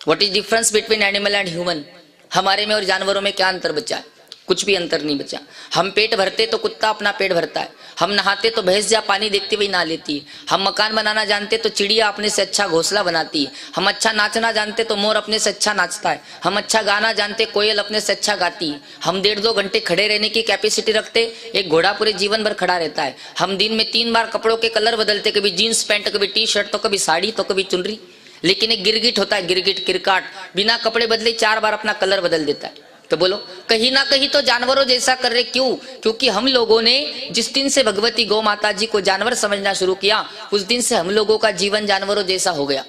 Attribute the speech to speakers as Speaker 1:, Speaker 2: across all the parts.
Speaker 1: What is difference between animal and human? हमारे में और जानवरों में क्या अंतर बचा है? कुछ भी अंतर नहीं बचा। हम पेट भरते तो कुत्ता अपना पेट भरता है, हम नहाते तो भैंस जहाँ पानी देखते वही नहा लेती है, हम मकान बनाना जानते तो चिड़िया अपने से अच्छा घोंसला बनाती है, हम अच्छा नाचना जानते तो मोर अपने से अच्छा नाचता है, हम अच्छा गाना जानते कोयल अपने से अच्छा गाती है, हम 1.5-2 घंटे खड़े रहने की कैपेसिटी रखते, एक घोड़ा पूरे जीवन भर खड़ा रहता है, हम दिन में 3 बार कपड़ों के कलर बदलते, कभी जीन्स पैंट, कभी टी शर्ट, तो कभी साड़ी, तो कभी चुनरी। लेकिन एक गिरगिट होता है, गिरगिट किरकाट, बिना कपड़े बदले 4 बार अपना कलर बदल देता है। तो बोलो कहीं ना कहीं तो जानवरों जैसा कर रहे। क्यों? क्योंकि हम लोगों ने जिस दिन से भगवती गौ माता जी को जानवर समझना शुरू किया, उस दिन से हम लोगों का जीवन जानवरों जैसा हो गया।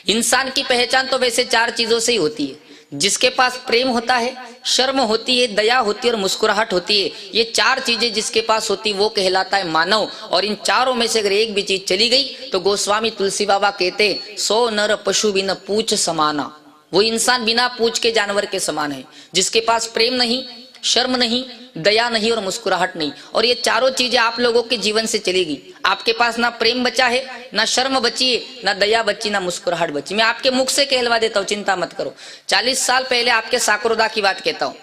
Speaker 1: इंसान की पहचान तो वैसे 4 चीजों से ही होती है। जिसके पास प्रेम होता है, शर्म होती है, दया होती है और मुस्कुराहट होती है, ये 4 चीजें जिसके पास होती वो कहलाता है मानव। और इन चारों में से अगर एक भी चीज चली गई तो गोस्वामी तुलसी बाबा कहते 100 नर पशु बिन पूछ समाना। वो इंसान बिना पूछ के जानवर के समान है, जिसके पास प्रेम नहीं, शर्म नहीं, दया नहीं और मुस्कुराहट नहीं। और ये चारों चीजें आप लोगों के जीवन से चलेगी। आपके पास ना प्रेम बचा है, ना शर्म बची है, ना दया बची, ना मुस्कुराहट बची। मैं आपके मुख से कहलवा देता हूँ, चिंता मत करो। 40 साल पहले आपके साकरोदा की बात कहता हूँ।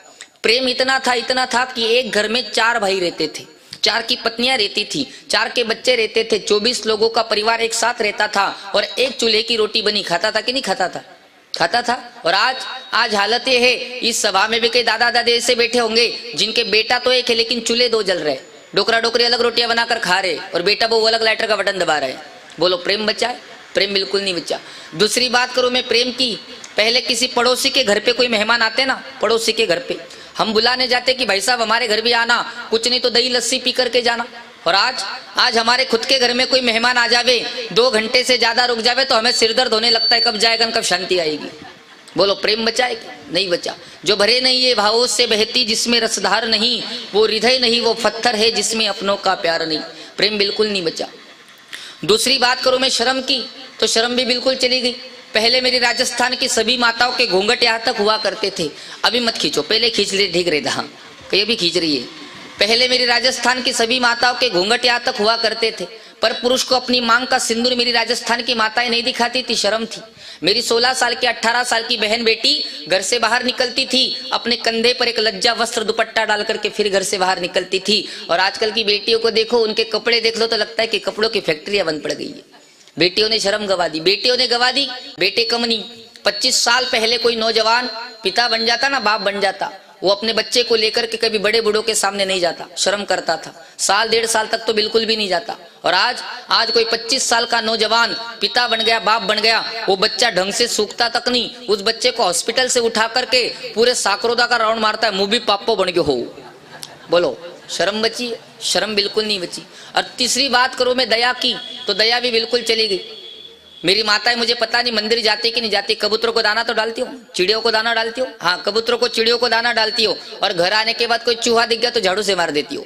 Speaker 1: प्रेम इतना था कि एक घर में 4 भाई रहते थे, 4 की पत्नियां रहती थी, 4 के बच्चे रहते थे, 24 लोगों का परिवार एक साथ रहता था और एक चूल्हे की रोटी बनी खाता था कि नहीं खाता था? खाता था। और आज हालत ये है, इस सभा में भी कई दादा दादी ऐसे बैठे होंगे जिनके बेटा तो एक है लेकिन चूल्हे 2 जल रहे, डोकरा डोकरी अलग रोटियां बनाकर खा रहे और बेटा वो अलग लाइटर का बटन दबा रहे। बोलो प्रेम बचा है? प्रेम बिल्कुल नहीं बचा। दूसरी बात करूं मैं प्रेम की, पहले किसी पड़ोसी के घर पे कोई मेहमान आते ना, पड़ोसी के घर पे हम बुलाने जाते कि भाई साहब हमारे घर भी आना, कुछ नहीं तो दही लस्सी पी करके जाना। और आज हमारे खुद के घर में कोई मेहमान आ जावे, 2 घंटे से ज्यादा रुक जावे तो हमें सिर दर्द होने लगता है, कब जाएगा, कब शांति आएगी। बोलो प्रेम बचा है? नहीं बचा। जो भरे नहीं ये भावों से बहती, जिसमें रसधार नहीं, वो हृदय नहीं, वो पत्थर है जिसमें अपनों का प्यार नहीं। प्रेम बिल्कुल नहीं बचा। दूसरी बात करूं मैं शर्म की, तो शर्म भी बिल्कुल चली गई। पहले मेरी राजस्थान की सभी माताओं के घूंघट यहाँ तक हुआ करते थे। अभी मत खींचो, पहले खींच ले, ठीक रहता। हाँ कहीं भी खींच रही है। पहले मेरी राजस्थान की सभी माताओं के घूंघट यहाँ तक हुआ करते थे, पर पुरुष को अपनी मांग का सिंदूर मेरी राजस्थान की माताएं नहीं दिखाती थी, शर्म थी। मेरी 16 साल की 18 साल की बहन बेटी घर से बाहर निकलती थी, अपने कंधे पर एक लज्जा वस्त्र दुपट्टा डाल करके फिर घर से बाहर निकलती थी। और आजकल की बेटियों को देखो, उनके कपड़े देख लो तो लगता है कि कपड़ों की फैक्ट्रियां बंद पड़ गई है। बेटियों ने शर्म गवा दी, बेटियों ने गवा दी, बेटे कम नहीं। 25 साल पहले कोई नौजवान पिता बन जाता ना, बाप बन जाता, वो अपने बच्चे को लेकर के कभी बड़े बूढ़ों के सामने नहीं जाता, शर्म करता था। 1.5 साल तक तो बिल्कुल भी नहीं जाता। और आज कोई 25 साल का नौजवान पिता बन गया, बाप बन गया, वो बच्चा ढंग से सूखता तक नहीं, उस बच्चे को हॉस्पिटल से उठा करके पूरे साकरोदा का राउंड मारता है, मुंह भी पापो बन गयो हो। बोलो शर्म बची? शर्म बिल्कुल नहीं बची। और तीसरी बात करूं मैं दया की, तो दया भी बिल्कुल चली गई। मेरी माताएं, मुझे पता नहीं मंदिर जाती कि नहीं जाती, कबूतरों को दाना तो डालती हो, चिड़ियों को दाना डालती हो? हाँ, कबूतरों को चिड़ियों को दाना डालती हो, और घर आने के बाद कोई चूहा दिख गया तो झाड़ू से मार देती हो।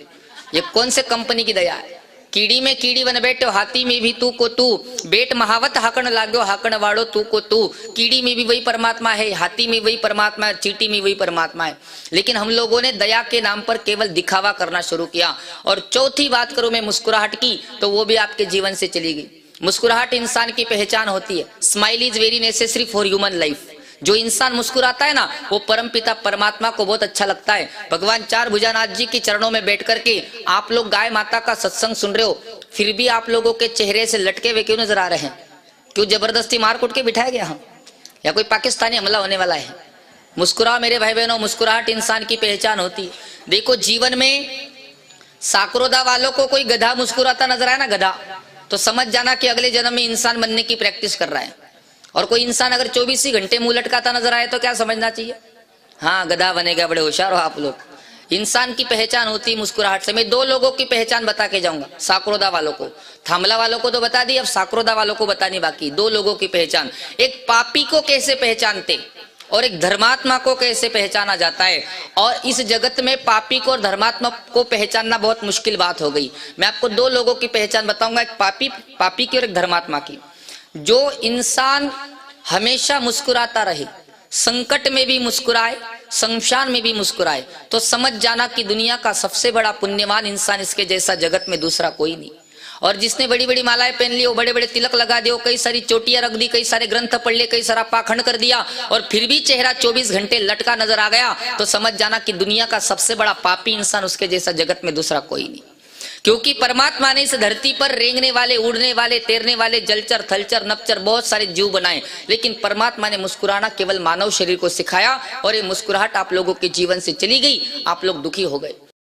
Speaker 1: ये कौन से कंपनी की दया है? कीड़ी में कीड़ी बन बैठो, हाथी में भी तू को तू, बेट महावत हाकण लाग्यो, हाकण वाड़ो तू को तू। कीड़ी में भी वही परमात्मा है, हाथी में वही परमात्मा है, चींटी में वही परमात्मा है। लेकिन हम लोगों ने दया के नाम पर केवल दिखावा करना शुरू किया। और चौथी बात करूं मैं मुस्कुराहट की, तो वो भी आपके जीवन से चली गई। मुस्कुराहट इंसान की पहचान होती है। Smile is very necessary for human life. जो इंसान मुस्कुराता है ना, वो परमपिता परमात्मा को बहुत अच्छा लगता है। भगवान 4 भुजानाथ जी के चरणों में बैठ करके आप लोग गाय माता का सत्संग सुन रहे हो, फिर भी आप लोगों के चेहरे से लटके हुए क्यों नजर आ रहे हैं? क्यों जबरदस्ती मार कूट के बिठाया गया हम, या कोई पाकिस्तानी हमला होने वाला है? मुस्कुराओ मेरे भाई बहनों, मुस्कुराहट इंसान की पहचान होती है। देखो जीवन में साकरोदा वालों को कोई गधा मुस्कुराता नजर आया ना, गधा, तो समझ जाना कि अगले जन्म में इंसान बनने की प्रैक्टिस कर रहा है। और कोई इंसान अगर 24 ही घंटे मुंह लटकाता नजर आए तो क्या समझना चाहिए? हाँ गधा बनेगा, बड़े होशियार हो आप लोग। इंसान की पहचान होती है मुस्कुराहट से। मैं 2 लोगों की पहचान बता के जाऊंगा, साकरोदा वालों को। थामला वालों को तो बता दी, अब साकरोदा वालों को बतानी बाकी। 2 लोगों की पहचान, एक पापी को कैसे पहचानते और एक धर्मात्मा को कैसे पहचाना जाता है। और इस जगत में पापी को और धर्मात्मा को पहचानना बहुत मुश्किल बात हो गई। मैं आपको 2 लोगों की पहचान बताऊंगा, एक पापी की और एक धर्मात्मा की। जो इंसान हमेशा मुस्कुराता रहे, संकट में भी मुस्कुराए, शमशान में भी मुस्कुराए, तो समझ जाना कि दुनिया का सबसे बड़ा पुण्यवान इंसान, इसके जैसा जगत में दूसरा कोई नहीं। और जिसने बड़ी बड़ी मालाएं पहन ली, वो बड़े बड़े तिलक लगा दिए, कई सारी चोटियां रख दी, कई सारे ग्रंथ पढ़ लिए, कई सारा पाखंड कर दिया, और फिर भी चेहरा 24 घंटे लटका नजर आ गया, तो समझ जाना कि दुनिया का सबसे बड़ा पापी इंसान, उसके जैसा जगत में दूसरा कोई नहीं। क्योंकि परमात्मा ने इस धरती पर रेंगने वाले, उड़ने वाले, तैरने वाले, जलचर, थलचर, नपचर बहुत सारे जीव बनाए, लेकिन परमात्मा ने मुस्कुराना केवल मानव शरीर को सिखाया, और ये मुस्कुराहट आप लोगों के जीवन से चली गई, आप लोग दुखी हो गए।